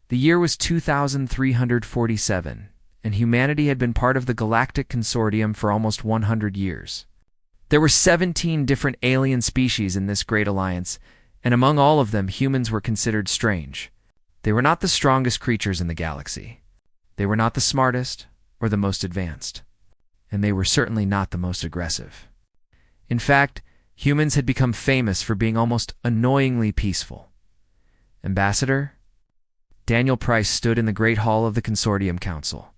The year was 2347, and humanity had been part of the Galactic Consortium for almost 100 years. There were 17 different alien species in this great alliance, and among all of them, humans were considered strange. They were not the strongest creatures in the galaxy. They were not the smartest or the most advanced. And they were certainly not the most aggressive. In fact, humans had become famous for being almost annoyingly peaceful. Ambassador? Daniel Price stood in the Great Hall of the Consortium Council.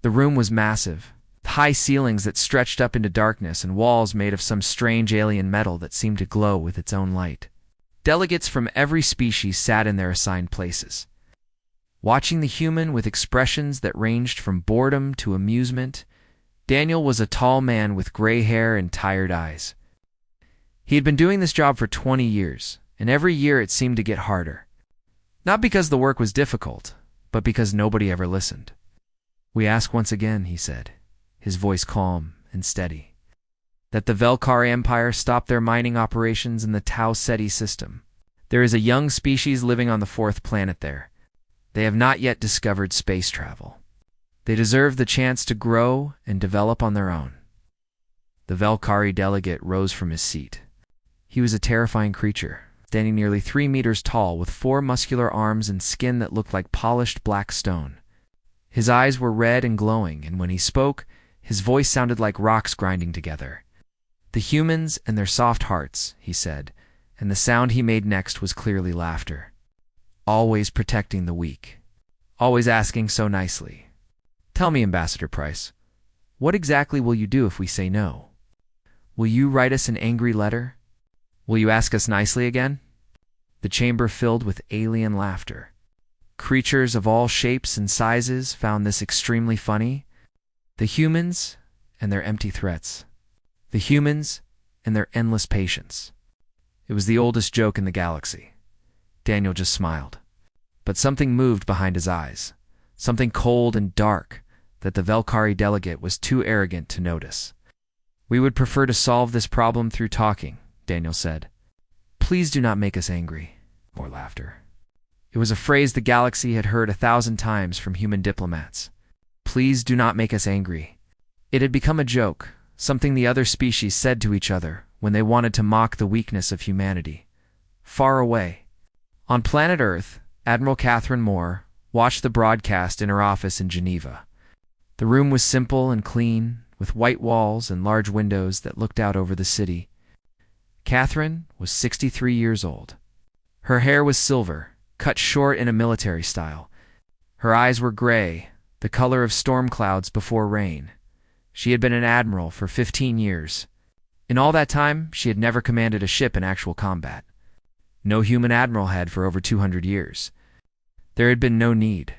The room was massive, with high ceilings that stretched up into darkness and walls made of some strange alien metal that seemed to glow with its own light. Delegates from every species sat in their assigned places. Watching the human with expressions that ranged from boredom to amusement, Daniel was a tall man with gray hair and tired eyes. He had been doing this job for 20 years, and every year it seemed to get harder. Not because the work was difficult, but because nobody ever listened. "We ask once again," he said, his voice calm and steady, "that the Velkari Empire stop their mining operations in the Tau Ceti system. There is a young species living on the 4th planet there. They have not yet discovered space travel. They deserve the chance to grow and develop on their own." The Velkari delegate rose from his seat. He was a terrifying creature, standing nearly 3 meters tall with 4 muscular arms and skin that looked like polished black stone. His eyes were red and glowing, and when he spoke, his voice sounded like rocks grinding together. "The humans and their soft hearts," he said, and the sound he made next was clearly laughter. "Always protecting the weak. Always asking so nicely. Tell me, Ambassador Price, what exactly will you do if we say no? Will you write us an angry letter? Will you ask us nicely again?" The chamber filled with alien laughter. Creatures of all shapes and sizes found this extremely funny. The humans and their empty threats. The humans and their endless patience. It was the oldest joke in the galaxy. Daniel just smiled. But something moved behind his eyes, something cold and dark that the Velkari delegate was too arrogant to notice. "We would prefer to solve this problem through talking," Daniel said. "Please do not make us angry." More laughter. It was a phrase the galaxy had heard 1,000 times from human diplomats. "Please do not make us angry." It had become a joke, something the other species said to each other when they wanted to mock the weakness of humanity. Far away, on planet Earth, Admiral Catherine Moore watched the broadcast in her office in Geneva. The room was simple and clean, with white walls and large windows that looked out over the city. Catherine was 63 years old. Her hair was silver, cut short in a military style. Her eyes were gray, the color of storm clouds before rain. She had been an admiral for 15 years. In all that time, she had never commanded a ship in actual combat. No human admiral had for over 200 years. There had been no need.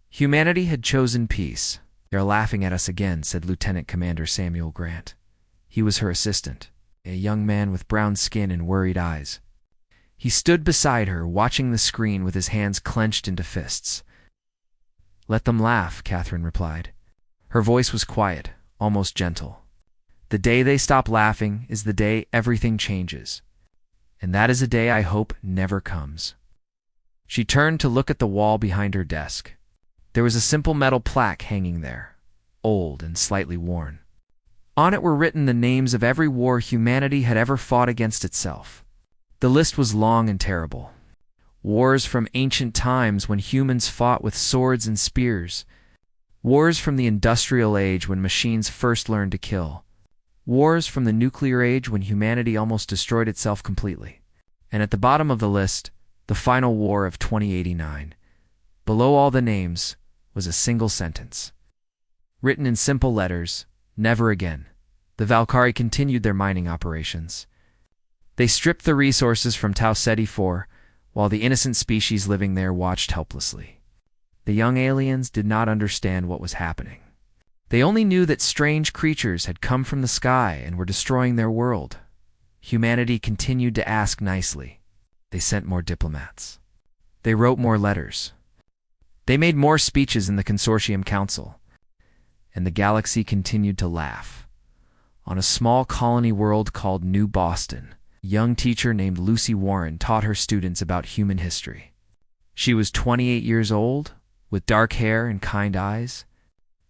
Humanity had chosen peace. "They're laughing at us again," said Lieutenant Commander Samuel Grant. He was her assistant, a young man with brown skin and worried eyes. He stood beside her, watching the screen with his hands clenched into fists. "Let them laugh," Catherine replied. Her voice was quiet, almost gentle. "The day they stop laughing is the day everything changes. And that is a day I hope never comes." She turned to look at the wall behind her desk. There was a simple metal plaque hanging there, old and slightly worn. On it were written the names of every war humanity had ever fought against itself. The list was long and terrible. Wars from ancient times when humans fought with swords and spears. Wars from the industrial age when machines first learned to kill. Wars from the nuclear age when humanity almost destroyed itself completely. And at the bottom of the list, the final war of 2089. Below all the names was a single sentence. Written in simple letters, "Never again." The Velkari continued their mining operations. They stripped the resources from Tau Ceti 4, while the innocent species living there watched helplessly. The young aliens did not understand what was happening. They only knew that strange creatures had come from the sky and were destroying their world. Humanity continued to ask nicely. They sent more diplomats. They wrote more letters. They made more speeches in the Consortium Council. And the galaxy continued to laugh. On a small colony world called New Boston, a young teacher named Lucy Warren taught her students about human history. She was 28 years old, with dark hair and kind eyes.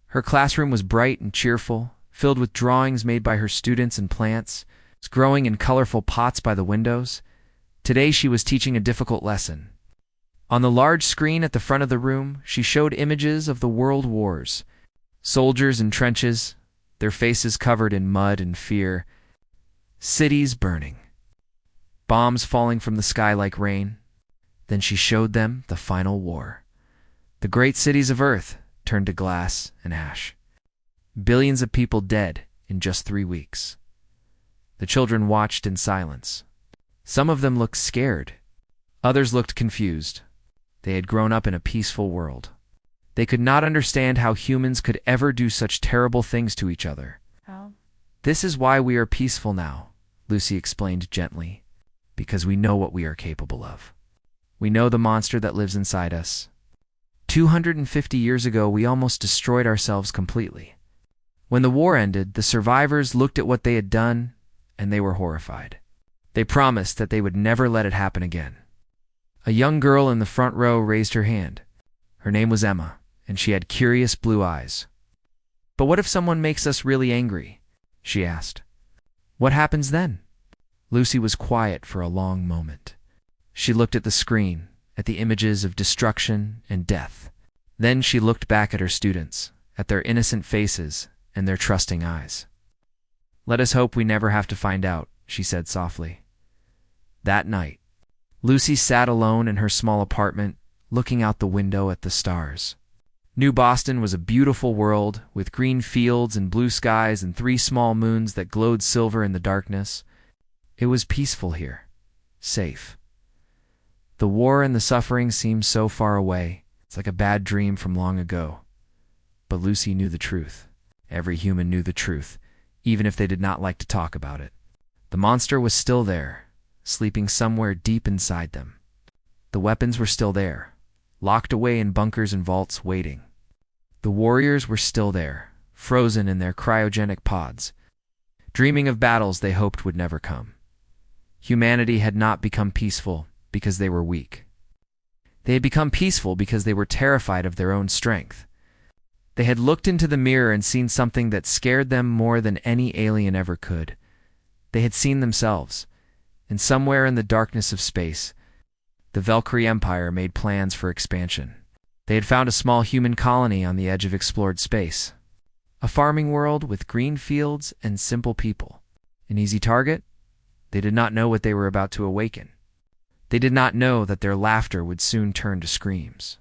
Her classroom was bright and cheerful, filled with drawings made by her students and plants, growing in colorful pots by the windows. Today she was teaching a difficult lesson. On the large screen at the front of the room, she showed images of the world wars. Soldiers in trenches, their faces covered in mud and fear. Cities burning. Bombs falling from the sky like rain. Then she showed them the final war. The great cities of Earth turned to glass and ash. Billions of people dead in just 3 weeks. The children watched in silence. Some of them looked scared. Others looked confused. They had grown up in a peaceful world. They could not understand how humans could ever do such terrible things to each other. Oh. This is why we are peaceful now, Lucy explained gently, because we know what we are capable of. We know the monster that lives inside us. 250 years ago, we almost destroyed ourselves completely. When the war ended, the survivors looked at what they had done, and they were horrified. They promised that they would never let it happen again. A young girl in the front row raised her hand. Her name was Emma, and she had curious blue eyes. "But what if someone makes us really angry?" she asked. "What happens then?" Lucy was quiet for a long moment. She looked at the screen, at the images of destruction and death. Then she looked back at her students, at their innocent faces and their trusting eyes. "Let us hope we never have to find out," she said softly. That night, Lucy sat alone in her small apartment, looking out the window at the stars. New Boston was a beautiful world, with green fields and blue skies and 3 small moons that glowed silver in the darkness. It was peaceful here, safe. The war and the suffering seemed so far away. It's like a bad dream from long ago. But Lucy knew the truth. Every human knew the truth, even if they did not like to talk about it. The monster was still there, sleeping somewhere deep inside them. The weapons were still there, locked away in bunkers and vaults, waiting. The warriors were still there, frozen in their cryogenic pods, dreaming of battles they hoped would never come. Humanity had not become peaceful because they were weak. They had become peaceful because they were terrified of their own strength. They had looked into the mirror and seen something that scared them more than any alien ever could. They had seen themselves, and somewhere in the darkness of space, the Valkyrie Empire made plans for expansion. They had found a small human colony on the edge of explored space. A farming world with green fields and simple people. An easy target? They did not know what they were about to awaken. They did not know that their laughter would soon turn to screams.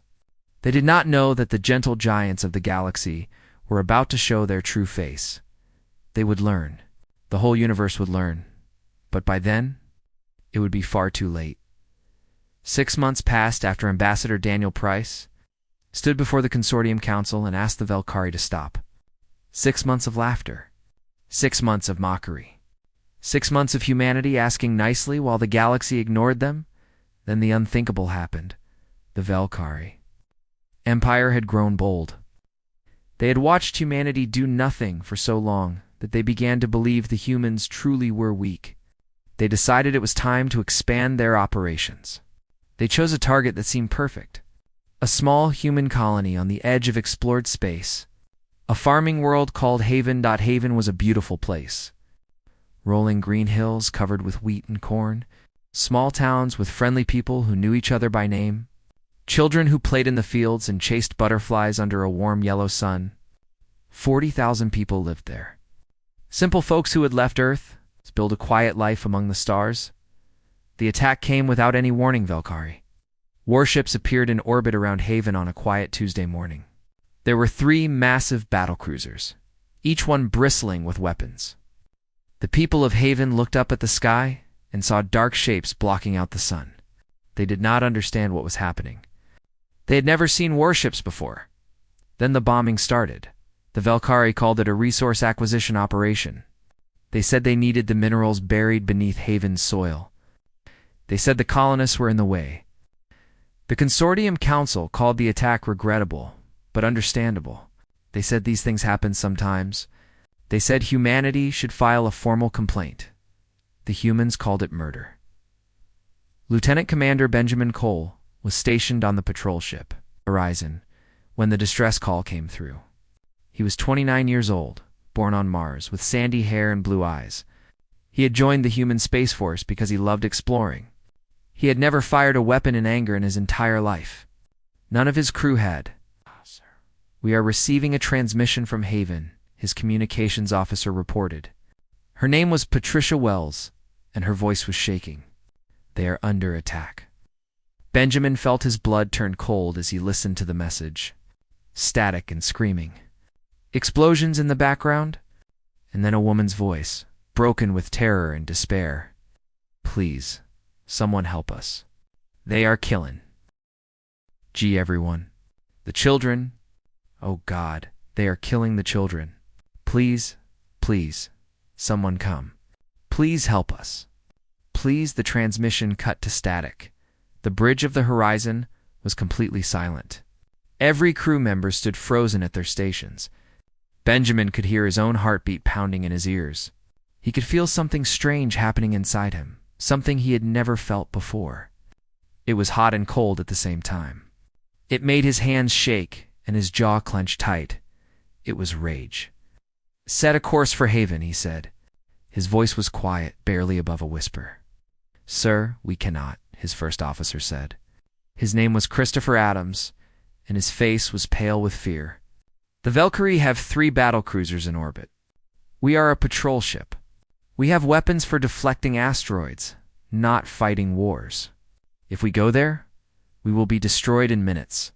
They did not know that the gentle giants of the galaxy were about to show their true face. They would learn. The whole universe would learn. But by then, it would be far too late. 6 months passed after Ambassador Daniel Price stood before the Consortium Council and asked the Valkyrie to stop. 6 months of laughter. 6 months of mockery. 6 months of humanity asking nicely while the galaxy ignored them. Then the unthinkable happened. The Valkyrie Empire had grown bold. They had watched humanity do nothing for so long that they began to believe the humans truly were weak. They decided it was time to expand their operations. They chose a target that seemed perfect. A small human colony on the edge of explored space. A farming world called Haven. Haven was a beautiful place. Rolling green hills covered with wheat and corn. Small towns with friendly people who knew each other by name. Children who played in the fields and chased butterflies under a warm yellow sun. 40,000 people lived there. Simple folks who had left Earth to build a quiet life among the stars. The attack came without any warning, Valkyrie. Warships appeared in orbit around Haven on a quiet Tuesday morning. There were 3 massive battlecruisers, each one bristling with weapons. The people of Haven looked up at the sky and saw dark shapes blocking out the sun. They did not understand what was happening. They had never seen warships before. Then the bombing started. The Valkyrie called it a resource acquisition operation. They said they needed the minerals buried beneath Haven's soil. They said the colonists were in the way. The Consortium Council called the attack regrettable, but understandable. They said these things happen sometimes. They said humanity should file a formal complaint. The humans called it murder. Lieutenant Commander Benjamin Cole, was stationed on the patrol ship, Horizon, when the distress call came through. He was 29 years old, born on Mars, with sandy hair and blue eyes. He had joined the human Space Force because he loved exploring. He had never fired a weapon in anger in his entire life. None of his crew had. "Sir, we are receiving a transmission from Haven," his communications officer reported. Her name was Patricia Wells, and her voice was shaking. "They are under attack." Benjamin felt his blood turn cold as he listened to the message. Static and screaming. Explosions in the background, and then a woman's voice, broken with terror and despair. "Please, someone help us. They are killing. Gee, everyone. The children. Oh God, they are killing the children. Please, please, someone come. Please help us. Please." The transmission cut to static. The bridge of the Horizon was completely silent. Every crew member stood frozen at their stations. Benjamin could hear his own heartbeat pounding in his ears. He could feel something strange happening inside him, something he had never felt before. It was hot and cold at the same time. It made his hands shake and his jaw clench tight. It was rage. "Set a course for Haven," he said. His voice was quiet, barely above a whisper. "Sir, we cannot," his first officer said. His name was Christopher Adams, and his face was pale with fear. "The Valkyrie have 3 battle cruisers in orbit. We are a patrol ship. We have weapons for deflecting asteroids, not fighting wars. If we go there, we will be destroyed in minutes."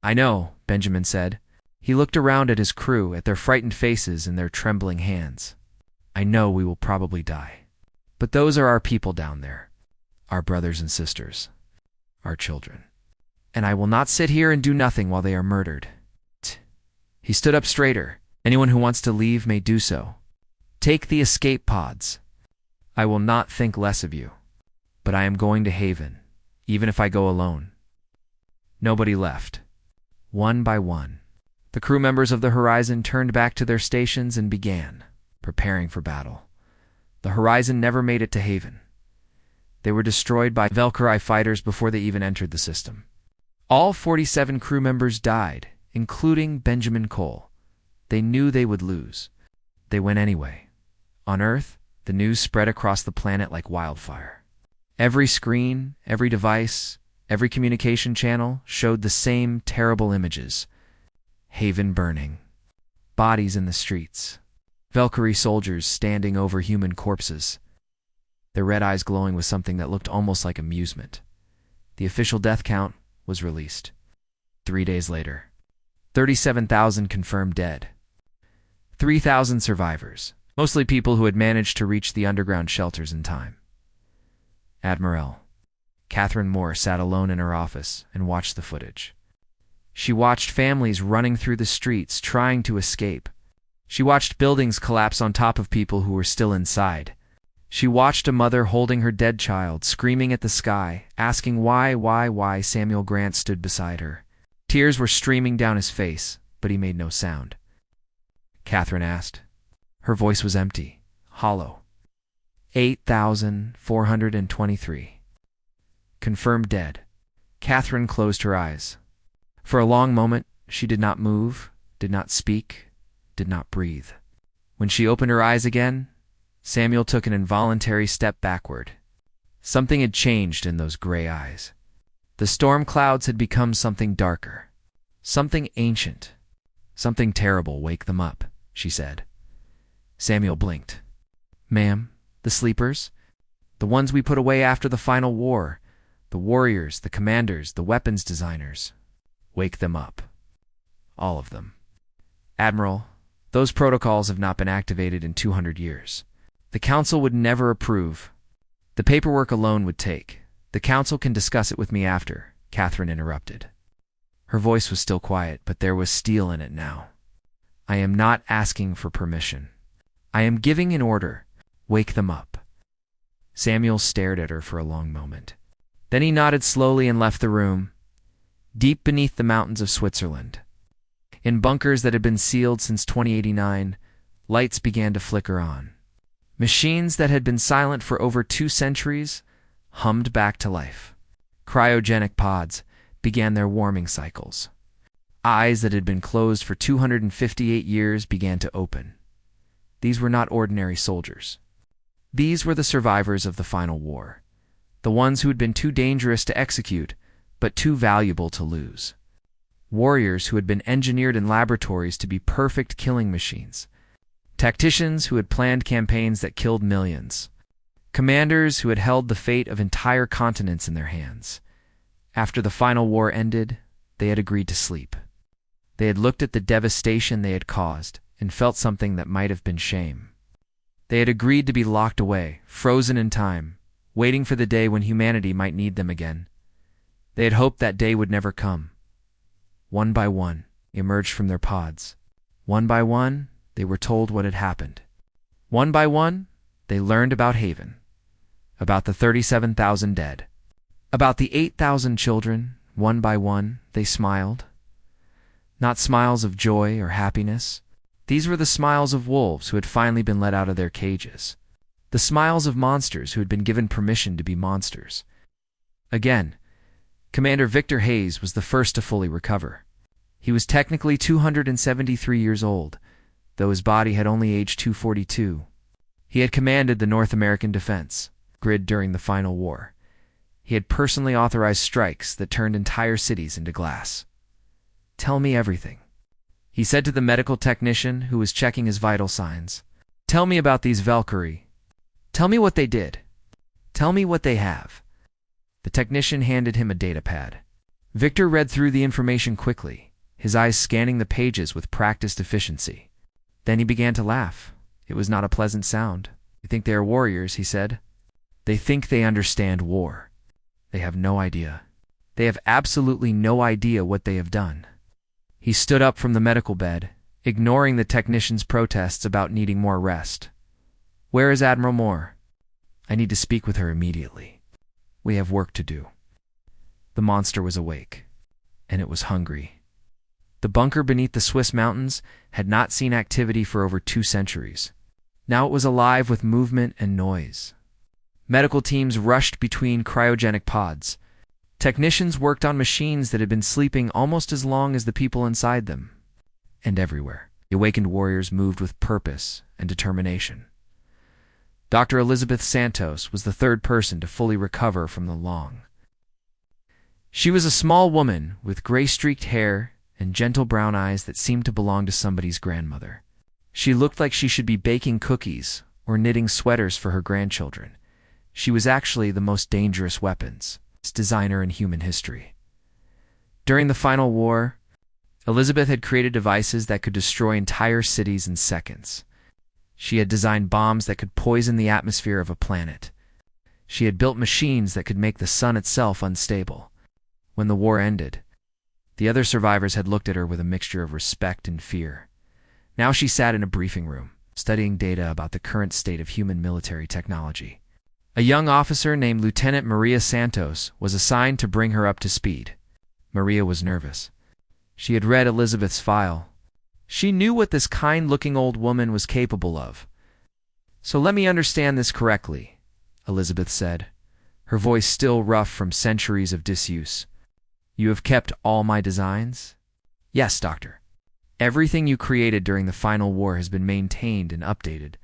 "I know," Benjamin said. He looked around at his crew, at their frightened faces and their trembling hands. "I know we will probably die. But those are our people down there, our brothers and sisters, our children. And I will not sit here and do nothing while they are murdered." He stood up straighter. "Anyone who wants to leave may do so. Take the escape pods. I will not think less of you. But I am going to Haven, even if I go alone." Nobody left. One by one, the crew members of the Horizon turned back to their stations and began preparing for battle. The Horizon never made it to Haven. They were destroyed by Valkyrie fighters before they even entered the system. All 47 crew members died, including Benjamin Cole. They knew they would lose. They went anyway. On Earth, the news spread across the planet like wildfire. Every screen, every device, every communication channel showed the same terrible images. Haven burning. Bodies in the streets. Valkyrie soldiers standing over human corpses. Their red eyes glowing with something that looked almost like amusement. The official death count was released. 3 days later. 37,000 confirmed dead. 3,000 survivors, mostly people who had managed to reach the underground shelters in time. Admiral Catherine Moore sat alone in her office and watched the footage. She watched families running through the streets trying to escape. She watched buildings collapse on top of people who were still inside. She watched a mother holding her dead child, screaming at the sky, asking why Samuel Grant stood beside her. Tears were streaming down his face, but he made no sound. Catherine asked. Her voice was empty, hollow. 8,423. Confirmed dead. Catherine closed her eyes. For a long moment, she did not move, did not speak, did not breathe. When she opened her eyes again, Samuel took an involuntary step backward. Something had changed in those gray eyes. The storm clouds had become something darker, something ancient, something terrible. "Wake them up," she said. Samuel blinked. "Ma'am, the sleepers? The ones we put away after the final war. The warriors, the commanders, the weapons designers. Wake them up. All of them." "Admiral, those protocols have not been activated in 200 years. The Council would never approve. The paperwork alone would take. The Council can discuss it with me after," Catherine interrupted. Her voice was still quiet, but there was steel in it now. "I am not asking for permission. I am giving an order. Wake them up." Samuel stared at her for a long moment. Then he nodded slowly and left the room. Deep beneath the mountains of Switzerland, in bunkers that had been sealed since 2089, lights began to flicker on. Machines that had been silent for over 2 centuries hummed back to life. cryogenic pods, began their warming cycles. Eyes that had been closed for 258 years began to open. These were not ordinary soldiers. These were the survivors of the final war, the ones who had been too dangerous to execute, but too valuable to lose. Warriors who had been engineered in laboratories to be perfect killing machines. Tacticians who had planned campaigns that killed millions. Commanders who had held the fate of entire continents in their hands. After the final war ended, they had agreed to sleep. They had looked at the devastation they had caused and felt something that might have been shame. They had agreed to be locked away, frozen in time, waiting for the day when humanity might need them again. They had hoped that day would never come. One by one, they emerged from their pods. One by one, they were told what had happened. One by one, they learned about Haven, about the 37,000 dead, about the 8,000 children. One by one, they smiled. Not smiles of joy or happiness. These were the smiles of wolves who had finally been let out of their cages. The smiles of monsters who had been given permission to be monsters. Again, Commander Victor Hayes was the first to fully recover. He was technically 273 years old, though his body had only aged 242. He had commanded the North American defense grid during the final war. He had personally authorized strikes that turned entire cities into glass. "Tell me everything," he said to the medical technician who was checking his vital signs. "Tell me about these Valkyrie. Tell me what they did. Tell me what they have." The technician handed him a data pad. Victor read through the information quickly, his eyes scanning the pages with practiced efficiency. Then he began to laugh. It was not a pleasant sound. "You think they are warriors," he said. "They think they understand war. They have no idea. They have absolutely no idea what they have done." He stood up from the medical bed, ignoring the technician's protests about needing more rest. "Where is Admiral Moore? I need to speak with her immediately. We have work to do." The monster was awake, and it was hungry. The bunker beneath the Swiss mountains had not seen activity for over 2 centuries. Now it was alive with movement and noise. Medical teams rushed between cryogenic pods. Technicians worked on machines that had been sleeping almost as long as the people inside them. And everywhere, the awakened warriors moved with purpose and determination. Dr. Elizabeth Santos was the third person to fully recover from the long. She was a small woman with gray-streaked hair and gentle brown eyes that seemed to belong to somebody's grandmother. She looked like she should be baking cookies or knitting sweaters for her grandchildren. She was actually the most dangerous weapons designer in human history. During the final war, Elizabeth had created devices that could destroy entire cities in seconds. She had designed bombs that could poison the atmosphere of a planet. She had built machines that could make the sun itself unstable. When the war ended, the other survivors had looked at her with a mixture of respect and fear. Now she sat in a briefing room, studying data about the current state of human military technology. A young officer named Lieutenant Maria Santos was assigned to bring her up to speed. Maria was nervous. She had read Elizabeth's file. She knew what this kind-looking old woman was capable of. "So let me understand this correctly," Elizabeth said, her voice still rough from centuries of disuse. "You have kept all my designs?" "Yes, Doctor. Everything you created during the final war has been maintained and updated,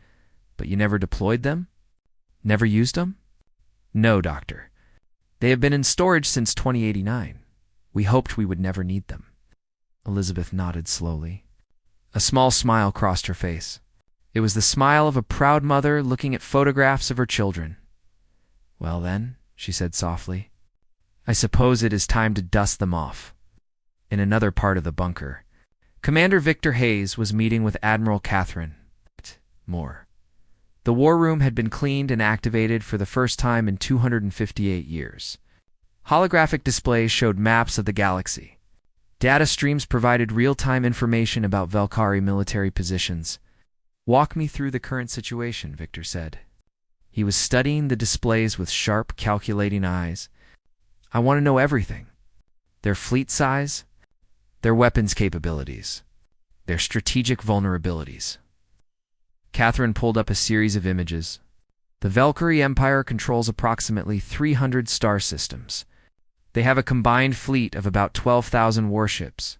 but you never deployed them? Never used them?" "No, Doctor. They have been in storage since 2089. We hoped we would never need them." Elizabeth nodded slowly. A small smile crossed her face. It was the smile of a proud mother looking at photographs of her children. "Well then," she said softly, "I suppose it is time to dust them off." In another part of the bunker, Commander Victor Hayes was meeting with Admiral Catherine Moore. The war room had been cleaned and activated for the first time in 258 years. Holographic displays showed maps of the galaxy. Data streams provided real-time information about Valkyrie military positions. "Walk me through the current situation," Victor said. He was studying the displays with sharp, calculating eyes. "I want to know everything. Their fleet size, their weapons capabilities, their strategic vulnerabilities." Catherine pulled up a series of images. "The Valkyrie Empire controls approximately 300 star systems. They have a combined fleet of about 12,000 warships.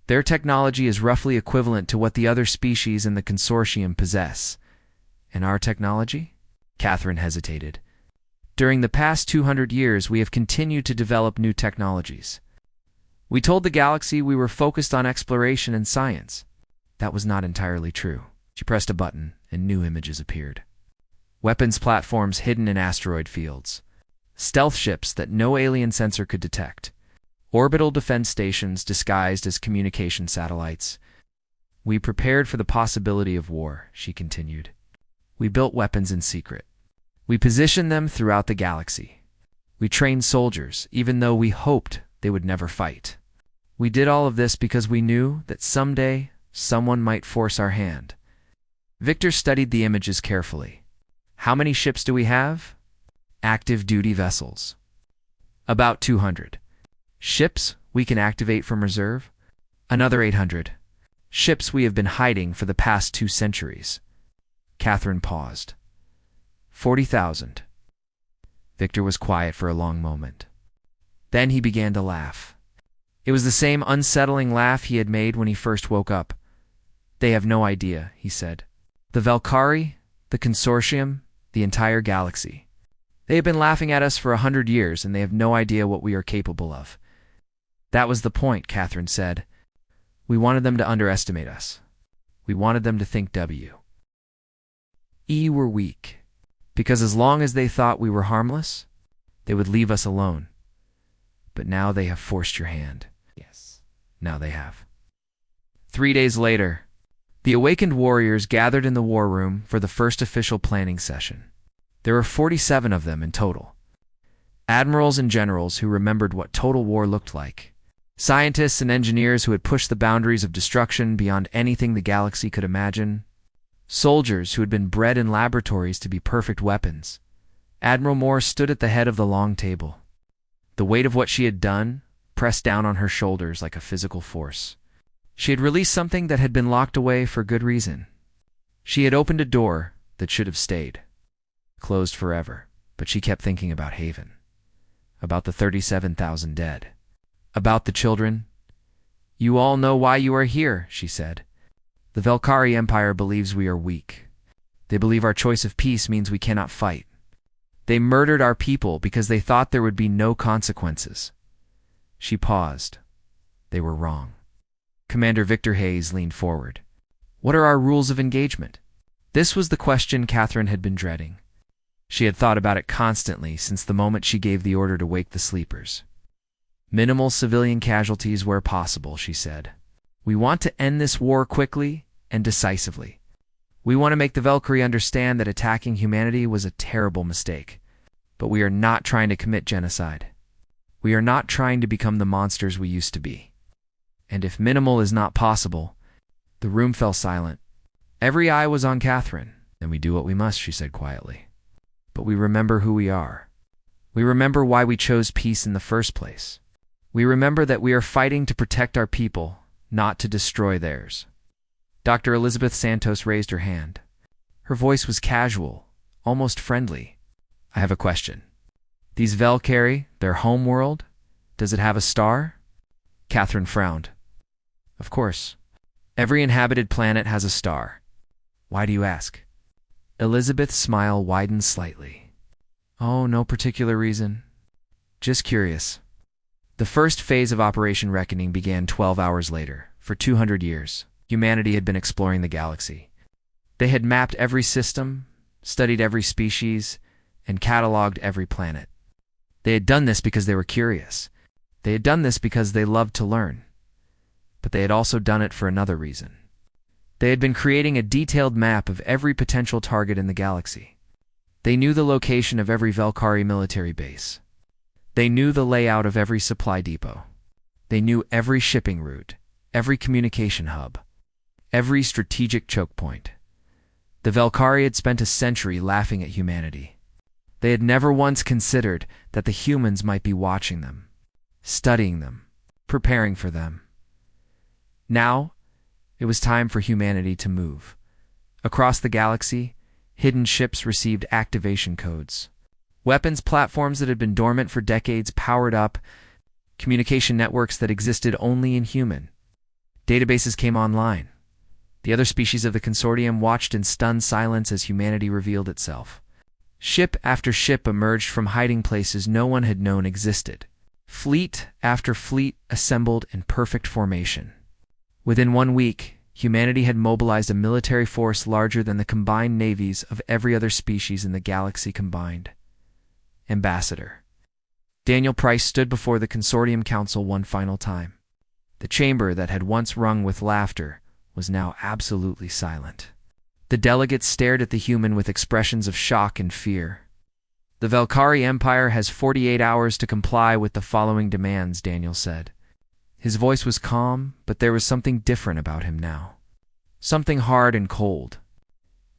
Their technology is roughly equivalent to what the other species in the consortium possess. And our technology? Catherine hesitated. During the past 200 years, we have continued to develop new technologies. We told the galaxy we were focused on exploration and science. That was not entirely true. She pressed a button, and new images appeared. Weapons platforms hidden in asteroid fields. Stealth ships that no alien sensor could detect. Orbital defense stations disguised as communication satellites. We prepared for the possibility of war, she continued. We built weapons in secret. We positioned them throughout the galaxy. We trained soldiers, even though we hoped they would never fight. We did all of this because we knew that someday someone might force our hand. Victor studied the images carefully. How many ships do we have? Active duty vessels. About 200. Ships we can activate from reserve? Another 800. Ships we have been hiding for the past 2 centuries. Catherine paused. 40,000. Victor was quiet for a long moment. Then he began to laugh. It was the same unsettling laugh he had made when he first woke up. They have no idea, he said. The Valkyrie, the consortium, the entire galaxy. They have been laughing at us for 100 years, and they have no idea what we are capable of. That was the point, Catherine said. We wanted them to underestimate us. We wanted them to think we were weak. Because as long as they thought we were harmless, they would leave us alone. But now they have forced your hand. Yes. Now they have. 3 days later, the awakened warriors gathered in the war room for the first official planning session. There were 47 of them in total. Admirals and generals who remembered what total war looked like. Scientists and engineers who had pushed the boundaries of destruction beyond anything the galaxy could imagine. Soldiers who had been bred in laboratories to be perfect weapons. Admiral Moore stood at the head of the long table. The weight of what she had done pressed down on her shoulders like a physical force. She had released something that had been locked away for good reason. She had opened a door that should have stayed, closed forever, but she kept thinking about Haven, about the 37,000 dead, about the children. You all know why you are here, she said. The Valkyrie Empire believes we are weak. They believe our choice of peace means we cannot fight. They murdered our people because they thought there would be no consequences. She paused. They were wrong. Commander Victor Hayes leaned forward. What are our rules of engagement? This was the question Catherine had been dreading. She had thought about it constantly since the moment she gave the order to wake the sleepers. Minimal civilian casualties where possible, she said. We want to end this war quickly and decisively. We want to make the Valkyrie understand that attacking humanity was a terrible mistake. But we are not trying to commit genocide. We are not trying to become the monsters we used to be. And if minimal is not possible, the room fell silent. Every eye was on Catherine. Then we do what we must, she said quietly. But we remember who we are. We remember why we chose peace in the first place. We remember that we are fighting to protect our people, not to destroy theirs. Dr. Elizabeth Santos raised her hand. Her voice was casual, almost friendly. I have a question. These Valkyrie, their home world, does it have a star? Catherine frowned. Of course. Every inhabited planet has a star. Why do you ask? Elizabeth's smile widened slightly. Oh, no particular reason. Just curious. The first phase of Operation Reckoning began 12 hours later. For 200 years, humanity had been exploring the galaxy. They had mapped every system, studied every species, and cataloged every planet. They had done this because they were curious. They had done this because they loved to learn. But they had also done it for another reason. They had been creating a detailed map of every potential target in the galaxy. They knew the location of every Valkyrie military base. They knew the layout of every supply depot. They knew every shipping route, every communication hub, every strategic choke point. The Valkyrie had spent a century laughing at humanity. They had never once considered that the humans might be watching them, studying them, preparing for them. Now, it was time for humanity to move. Across the galaxy, hidden ships received activation codes. Weapons platforms that had been dormant for decades powered up, communication networks that existed only in human. Databases came online. The other species of the consortium watched in stunned silence as humanity revealed itself. Ship after ship emerged from hiding places no one had known existed. Fleet after fleet assembled in perfect formation. Within 1 week, humanity had mobilized a military force larger than the combined navies of every other species in the galaxy combined. Ambassador. Daniel Price stood before the Consortium Council one final time. The chamber that had once rung with laughter was now absolutely silent. The delegates stared at the human with expressions of shock and fear. The Valkyrie Empire has 48 hours to comply with the following demands, Daniel said. His voice was calm, but there was something different about him now. Something hard and cold.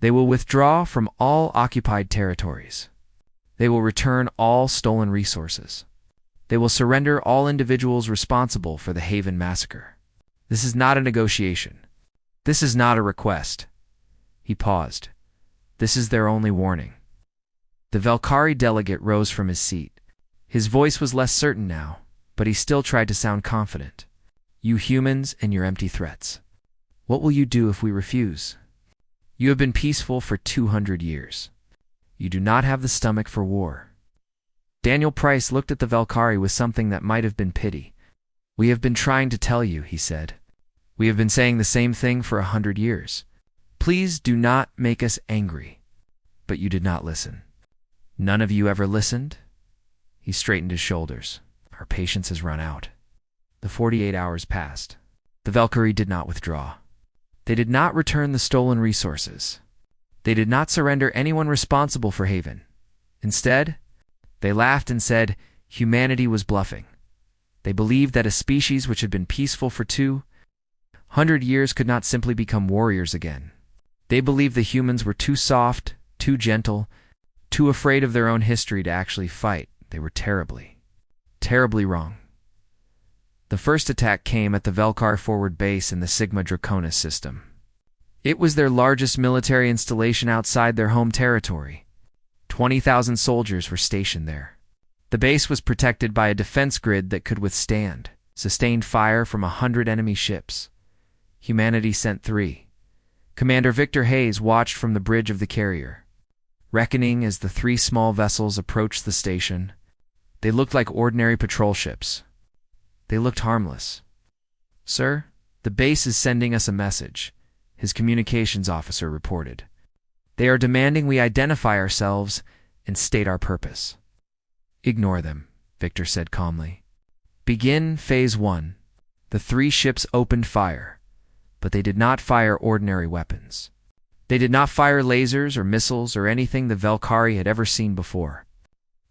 They will withdraw from all occupied territories. They will return all stolen resources. They will surrender all individuals responsible for the Haven massacre. This is not a negotiation. This is not a request. He paused. This is their only warning. The Valkyrie delegate rose from his seat. His voice was less certain now, but he still tried to sound confident. You humans and your empty threats. What will you do if we refuse? You have been peaceful for 200 years. You do not have the stomach for war. Daniel Price looked at the Valkyrie with something that might have been pity. We have been trying to tell you, he said. We have been saying the same thing for 100 years. Please do not make us angry. But you did not listen. None of you ever listened? He straightened his shoulders. Our patience has run out. The 48 hours passed. The Valkyrie did not withdraw. They did not return the stolen resources. They did not surrender anyone responsible for Haven. Instead, they laughed and said humanity was bluffing. They believed that a species which had been peaceful for 200 years could not simply become warriors again. They believed the humans were too soft, too gentle, too afraid of their own history to actually fight. They were terribly, terribly wrong. The first attack came at the Velkar forward base in the Sigma Draconis system. It was their largest military installation outside their home territory. 20,000 soldiers were stationed there. The base was protected by a defense grid that could withstand sustained fire from 100 enemy ships. Humanity sent 3. Commander Victor Hayes watched from the bridge of the carrier. Reckoning as the 3 small vessels approached the station, they looked like ordinary patrol ships. They looked harmless. Sir, the base is sending us a message, his communications officer reported. They are demanding we identify ourselves and state our purpose. Ignore them, Victor said calmly. Begin Phase 1. The 3 ships opened fire, but they did not fire ordinary weapons. They did not fire lasers or missiles or anything the Valkyrie had ever seen before.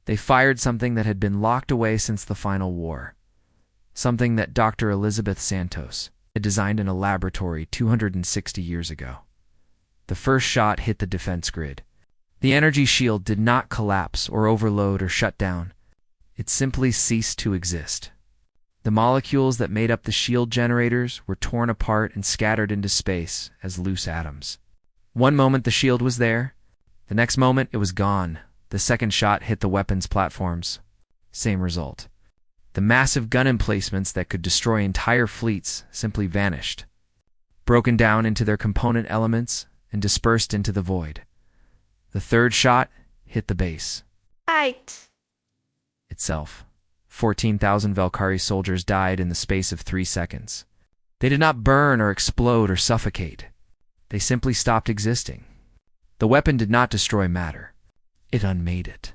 They fired something that had been locked away since the final war. Something that Dr. Elizabeth Santos had designed in a laboratory 260 years ago. The first shot hit the defense grid. The energy shield did not collapse or overload or shut down. It simply ceased to exist. The molecules that made up the shield generators were torn apart and scattered into space as loose atoms. One moment the shield was there. The next moment it was gone. The second shot hit the weapons platforms. Same result. The massive gun emplacements that could destroy entire fleets simply vanished, broken down into their component elements and dispersed into the void. The third shot hit the base. Itself. 14,000 Valkyrie soldiers died in the space of 3 seconds. They did not burn or explode or suffocate. They simply stopped existing. The weapon did not destroy matter. It unmade it.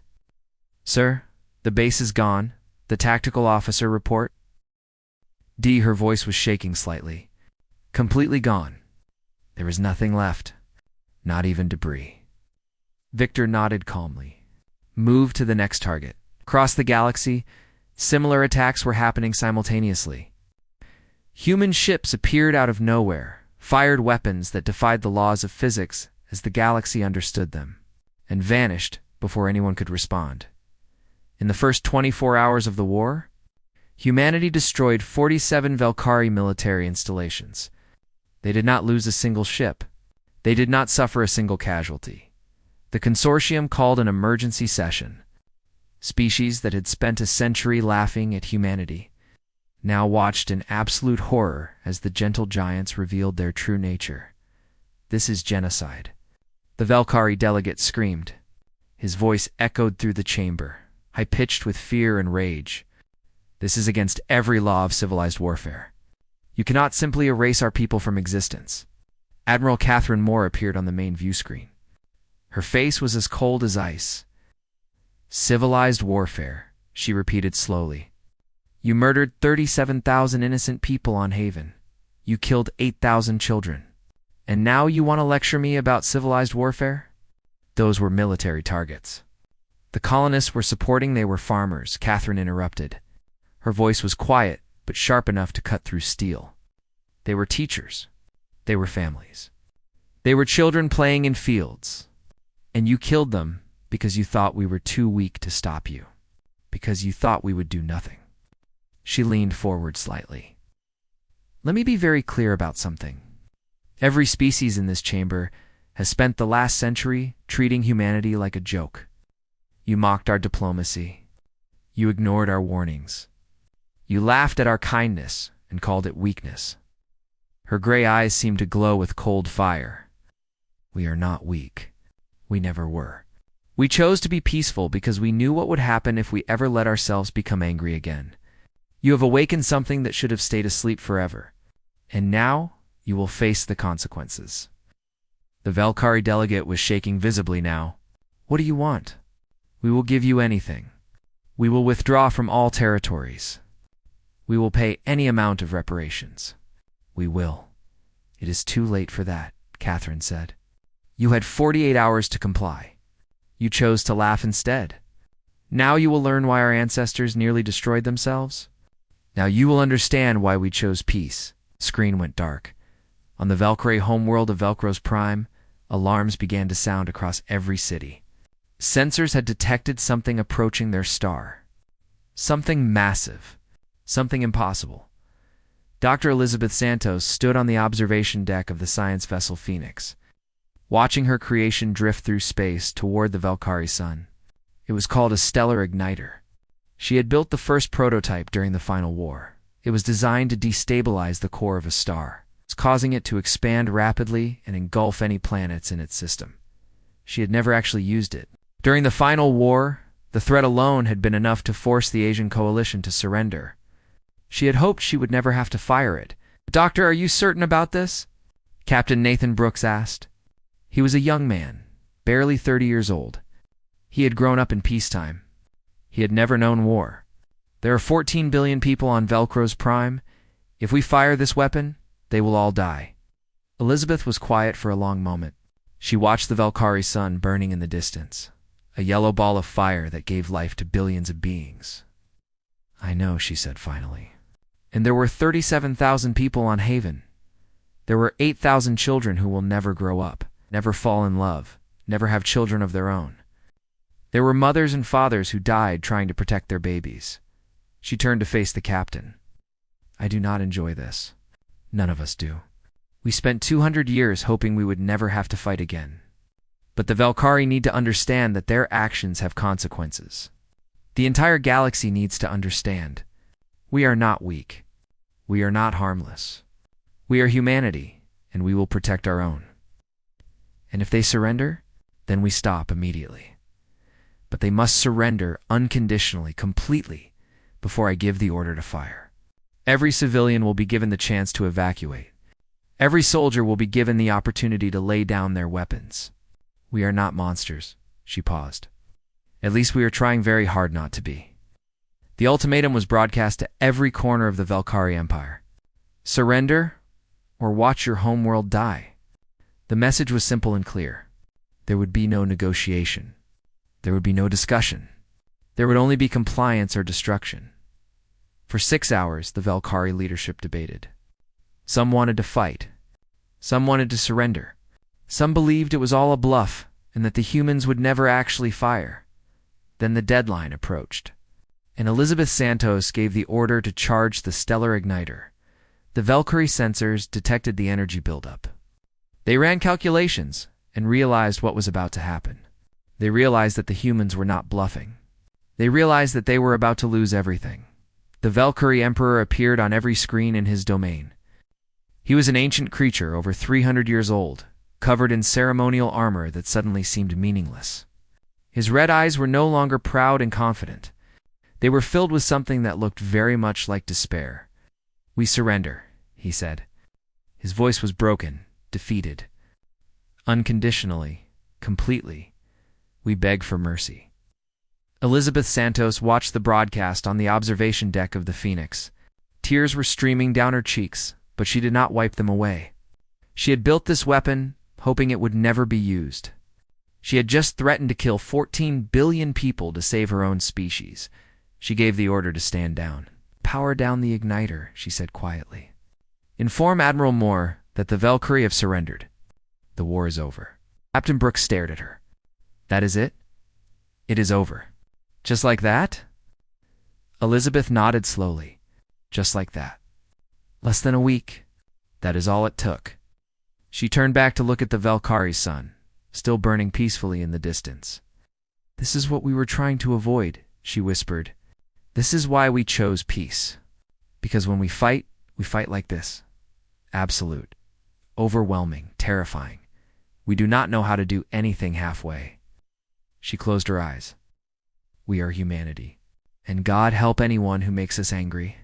Sir, the base is gone. The tactical officer report. Her voice was shaking slightly. Completely gone. There was nothing left. Not even debris. Victor nodded calmly. Move to the next target. Across the galaxy, similar attacks were happening simultaneously. Human ships appeared out of nowhere, fired weapons that defied the laws of physics as the galaxy understood them, and vanished before anyone could respond. In the first 24 hours of the war, humanity destroyed 47 Valkyrie military installations. They did not lose a single ship. They did not suffer a single casualty. The consortium called an emergency session. Species that had spent a century laughing at humanity now watched in absolute horror as the gentle giants revealed their true nature. "This is genocide," the Valkyrie delegate screamed. His voice echoed through the chamber, high-pitched with fear and rage. "This is against every law of civilized warfare. You cannot simply erase our people from existence." Admiral Catherine Moore appeared on the main view screen. Her face was as cold as ice. "Civilized warfare," she repeated slowly. "You murdered 37,000 innocent people on Haven. You killed 8,000 children. And now you want to lecture me about civilized warfare?" "Those were military targets. The colonists were supporting, they were farmers," Catherine interrupted. Her voice was quiet, but sharp enough to cut through steel. "They were teachers. They were families. They were children playing in fields. And you killed them because you thought we were too weak to stop you. Because you thought we would do nothing." She leaned forward slightly. "Let me be very clear about something. Every species in this chamber has spent the last century treating humanity like a joke. You mocked our diplomacy. You ignored our warnings. You laughed at our kindness and called it weakness." Her gray eyes seemed to glow with cold fire. "We are not weak. We never were. We chose to be peaceful because we knew what would happen if we ever let ourselves become angry again. You have awakened something that should have stayed asleep forever. And now you will face the consequences." The Valkyrie delegate was shaking visibly now. "What do you want?" "We will give you anything. We will withdraw from all territories. We will pay any amount of reparations. We will." "It is too late for that," Catherine said. "You had 48 hours to comply. You chose to laugh instead. Now you will learn why our ancestors nearly destroyed themselves. Now you will understand why we chose peace." Screen went dark. On the Valkyrie homeworld of Velcro's Prime, alarms began to sound across every city. Sensors had detected something approaching their star. Something massive. Something impossible. Dr. Elizabeth Santos stood on the observation deck of the science vessel Phoenix, watching her creation drift through space toward the Valkyrie sun. It was called a stellar igniter. She had built the first prototype during the final war. It was designed to destabilize the core of a star, causing it to expand rapidly and engulf any planets in its system. She had never actually used it. During the final war, the threat alone had been enough to force the Asian coalition to surrender. She had hoped she would never have to fire it. "Doctor, are you certain about this?" Captain Nathan Brooks asked. He was a young man, barely 30 years old. He had grown up in peacetime. He had never known war. "There are 14 billion people on Velcro's Prime. If we fire this weapon, they will all die." Elizabeth was quiet for a long moment. She watched the Valkyrie sun burning in the distance, a yellow ball of fire that gave life to billions of beings. "I know," she said finally. "And there were 37,000 people on Haven. There were 8,000 children who will never grow up, never fall in love, never have children of their own. There were mothers and fathers who died trying to protect their babies." She turned to face the captain. "I do not enjoy this. None of us do. We spent 200 years hoping we would never have to fight again. But the Valkyrie need to understand that their actions have consequences. The entire galaxy needs to understand. We are not weak. We are not harmless. We are humanity, and we will protect our own. And if they surrender, then we stop immediately. But they must surrender unconditionally, completely, before I give the order to fire. Every civilian will be given the chance to evacuate. Every soldier will be given the opportunity to lay down their weapons. We are not monsters." She paused. "At least we are trying very hard not to be." The ultimatum was broadcast to every corner of the Valkyrie Empire. Surrender, or watch your homeworld die. The message was simple and clear. There would be no negotiation. There would be no discussion. There would only be compliance or destruction. For 6 hours, the Valkyrie leadership debated. Some wanted to fight. Some wanted to surrender. Some believed it was all a bluff and that the humans would never actually fire. Then the deadline approached, and Elizabeth Santos gave the order to charge the stellar igniter. The Valkyrie sensors detected the energy buildup. They ran calculations and realized what was about to happen. They realized that the humans were not bluffing. They realized that they were about to lose everything. The Valkyrie Emperor appeared on every screen in his domain. He was an ancient creature over 300 years old, covered in ceremonial armor that suddenly seemed meaningless. His red eyes were no longer proud and confident. They were filled with something that looked very much like despair. "We surrender," he said. His voice was broken, defeated. "Unconditionally, completely, we beg for mercy." Elizabeth Santos watched the broadcast on the observation deck of the Phoenix. Tears were streaming down her cheeks, but she did not wipe them away. She had built this weapon, hoping it would never be used. She had just threatened to kill 14 billion people to save her own species. She gave the order to stand down. "Power down the igniter," she said quietly. "Inform Admiral Moore that the Valkyrie have surrendered. The war is over." Captain Brooks stared at her. "That is it? It is over. Just like that?" Elizabeth nodded slowly. "Just like that. Less than a week. That is all it took." She turned back to look at the Valkyrie's sun, still burning peacefully in the distance. "This is what we were trying to avoid," she whispered. "This is why we chose peace. Because when we fight like this. Absolute. Overwhelming. Terrifying. We do not know how to do anything halfway." She closed her eyes. "We are humanity. And God help anyone who makes us angry."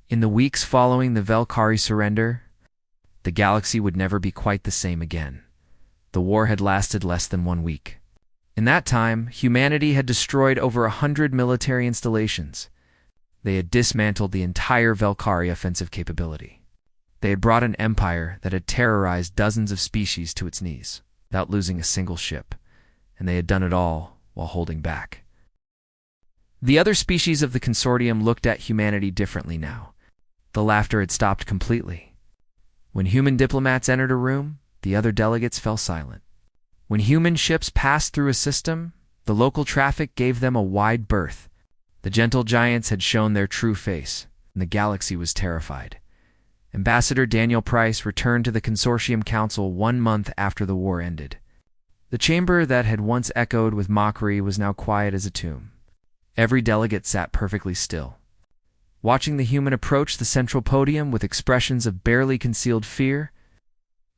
In the weeks following the Valkyrie surrender, the galaxy would never be quite the same again. The war had lasted less than 1 week. In that time, humanity had destroyed over 100 military installations. They had dismantled the entire Valkyrie offensive capability. They had brought an empire that had terrorized dozens of species to its knees, without losing a single ship, and they had done it all while holding back. The other species of the consortium looked at humanity differently now. The laughter had stopped completely. When human diplomats entered a room, the other delegates fell silent. When human ships passed through a system, the local traffic gave them a wide berth. The gentle giants had shown their true face, and the galaxy was terrified. Ambassador Daniel Price returned to the Consortium Council 1 month after the war ended. The chamber that had once echoed with mockery was now quiet as a tomb. Every delegate sat perfectly still, watching the human approach the central podium with expressions of barely concealed fear.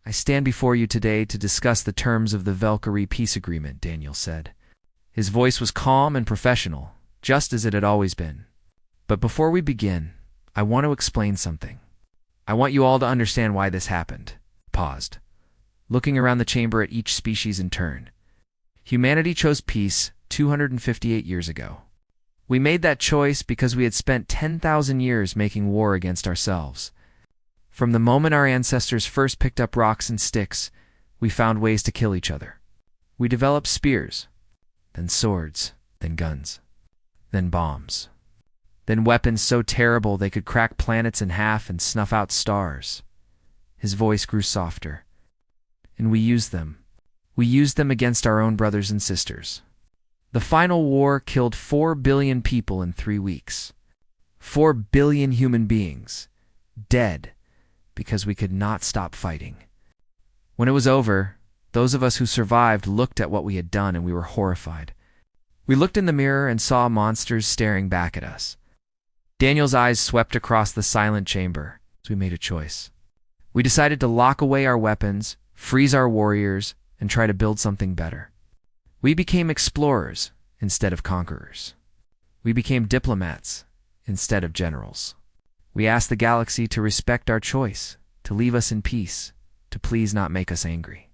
"I stand before you today to discuss the terms of the Valkyrie peace agreement," Daniel said. His voice was calm and professional, just as it had always been. "But before we begin, I want to explain something. I want you all to understand why this happened." Paused, looking around the chamber at each species in turn. "Humanity chose peace 258 years ago. We made that choice because we had spent 10,000 years making war against ourselves. From the moment our ancestors first picked up rocks and sticks, we found ways to kill each other. We developed spears, then swords, then guns, then bombs, then weapons so terrible they could crack planets in half and snuff out stars." His voice grew softer. "And we used them. We used them against our own brothers and sisters. The final war killed 4 billion people in 3 weeks. 4 billion human beings, dead, because we could not stop fighting. When it was over, those of us who survived looked at what we had done and we were horrified. We looked in the mirror and saw monsters staring back at us. Daniel's eyes swept across the silent chamber as we made a choice. We decided to lock away our weapons, freeze our warriors, and try to build something better. We became explorers instead of conquerors. We became diplomats instead of generals. We asked the galaxy to respect our choice, to leave us in peace, to please not make us angry."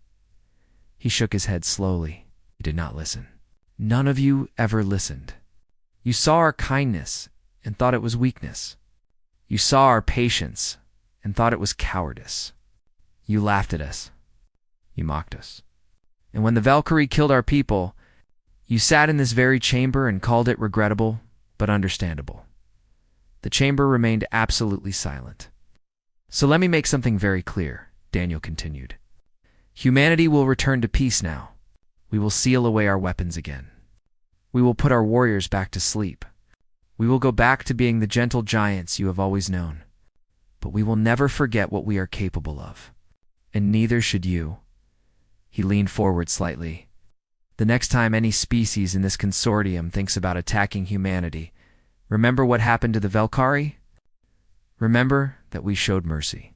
He shook his head slowly. He did not listen. "None of you ever listened. You saw our kindness and thought it was weakness. You saw our patience and thought it was cowardice. You laughed at us. You mocked us. And when the Valkyrie killed our people, you sat in this very chamber and called it regrettable but understandable." The chamber remained absolutely silent. "So let me make something very clear," Daniel continued. "Humanity will return to peace now. We will seal away our weapons again. We will put our warriors back to sleep. We will go back to being the gentle giants you have always known. But we will never forget what we are capable of. And neither should you." He leaned forward slightly. "The next time any species in this consortium thinks about attacking humanity, Remember what happened to the Velkari? Remember that we showed mercy.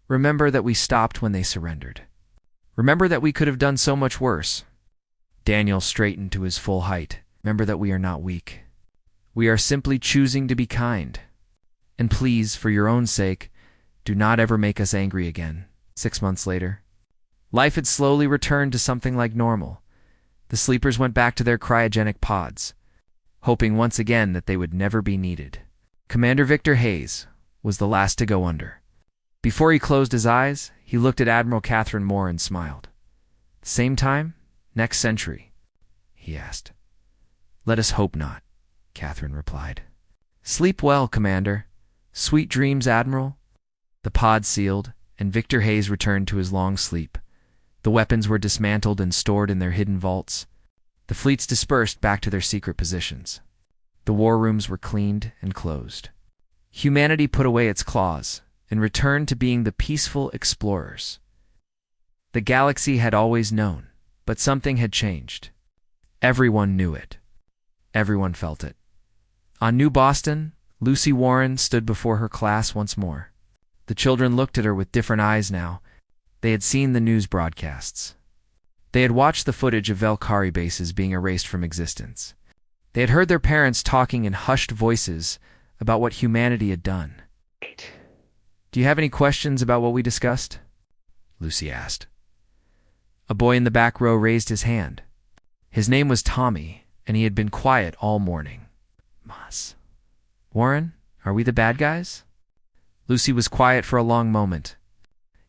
Remember that we stopped when they surrendered. Remember that we could have done so much worse. Daniel straightened to his full height. Remember that we are not weak. We are simply choosing to be kind. And please, for your own sake, do not ever make us angry again. 6 months later, life had slowly returned to something like normal. The sleepers went back to their cryogenic pods, hoping once again that they would never be needed. Commander Victor Hayes was the last to go under. Before he closed his eyes, he looked at Admiral Catherine Moore and smiled. Same time? Next century? He asked. Let us hope not, Catherine replied. Sleep well, Commander. Sweet dreams, Admiral. The pod sealed, and Victor Hayes returned to his long sleep. The weapons were dismantled and stored in their hidden vaults. The fleets dispersed back to their secret positions. The war rooms were cleaned and closed. Humanity put away its claws and returned to being the peaceful explorers. The galaxy had always known, but something had changed. Everyone knew it. Everyone felt it. On New Boston, Lucy Warren stood before her class once more. The children looked at her with different eyes now. They had seen the news broadcasts. They had watched the footage of Velkari bases being erased from existence. They had heard their parents talking in hushed voices about what humanity had done. Do you have any questions about what we discussed? Lucy asked. A boy in the back row raised his hand. His name was Tommy, and he had been quiet all morning. Moss. Warren, are we the bad guys? Lucy was quiet for a long moment.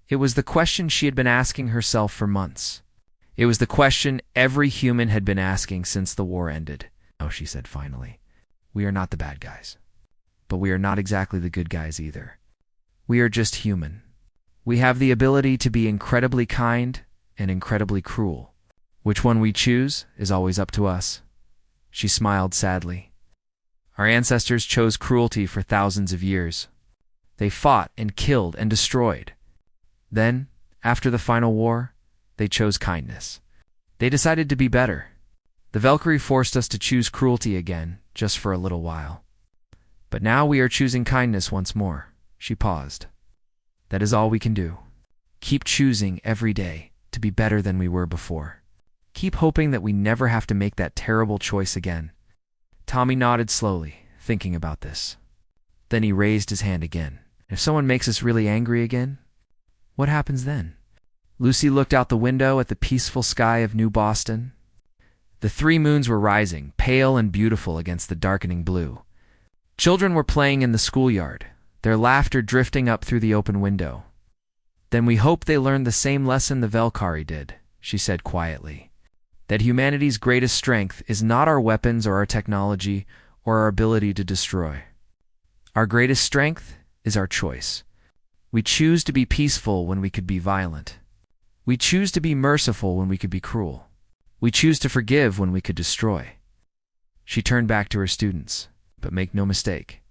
It was the question she had been asking herself for months. It was the question every human had been asking since the war ended. Oh, she said finally. We are not the bad guys. But we are not exactly the good guys either. We are just human. We have the ability to be incredibly kind and incredibly cruel. Which one we choose is always up to us. She smiled sadly. Our ancestors chose cruelty for thousands of years. They fought and killed and destroyed. Then, after the final war, they chose kindness. They decided to be better. The Valkyrie forced us to choose cruelty again, just for a little while. But now we are choosing kindness once more. She paused. That is all we can do. Keep choosing every day to be better than we were before. Keep hoping that we never have to make that terrible choice again. Tommy nodded slowly, thinking about this. Then he raised his hand again. If someone makes us really angry again, what happens then? Lucy looked out the window at the peaceful sky of New Boston. The 3 moons were rising, pale and beautiful against the darkening blue. Children were playing in the schoolyard, their laughter drifting up through the open window. Then we hope they learned the same lesson the Velkari did, she said quietly. That humanity's greatest strength is not our weapons or our technology or our ability to destroy. Our greatest strength is our choice. We choose to be peaceful when we could be violent. We choose to be merciful when we could be cruel. We choose to forgive when we could destroy. She turned back to her students, but make no mistake.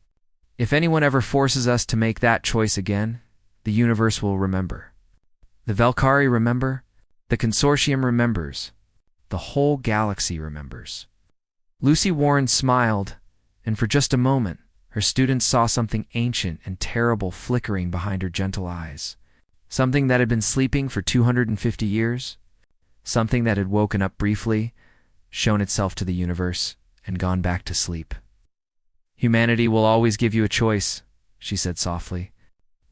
If anyone ever forces us to make that choice again, the universe will remember. The Velkari remember. The consortium remembers. The whole galaxy remembers. Lucy Warren smiled, and for just a moment, her students saw something ancient and terrible flickering behind her gentle eyes. Something that had been sleeping for 250 years. Something that had woken up briefly, shown itself to the universe, and gone back to sleep. Humanity will always give you a choice, she said softly.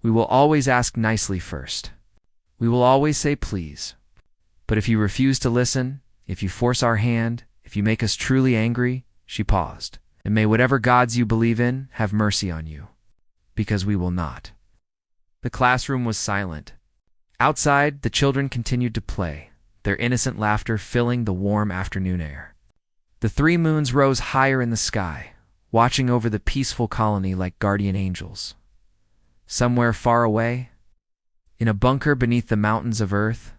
We will always ask nicely first. We will always say please. But if you refuse to listen, if you force our hand, if you make us truly angry, she paused. And may whatever gods you believe in have mercy on you. Because we will not. The classroom was silent. Outside, the children continued to play, their innocent laughter filling the warm afternoon air. The 3 moons rose higher in the sky, watching over the peaceful colony like guardian angels. Somewhere far away, in a bunker beneath the mountains of Earth,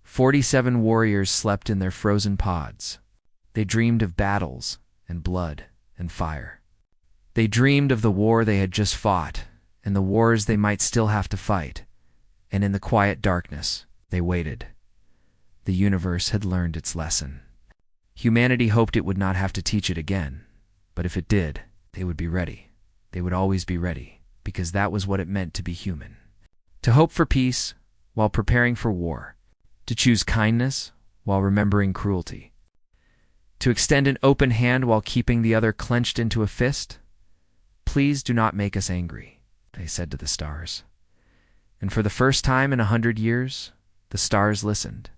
47 warriors slept in their frozen pods. They dreamed of battles and blood and fire. They dreamed of the war they had just fought and the wars they might still have to fight. And in the quiet darkness, they waited. The universe had learned its lesson. Humanity hoped it would not have to teach it again, but if it did, They would be ready. They would always be ready, because that was what it meant to be human. To hope for peace while preparing for war. To choose kindness while remembering cruelty. To extend an open hand while keeping the other clenched into a fist. Please do not make us angry, they said to the stars. And for the first time in 100 years, the stars listened.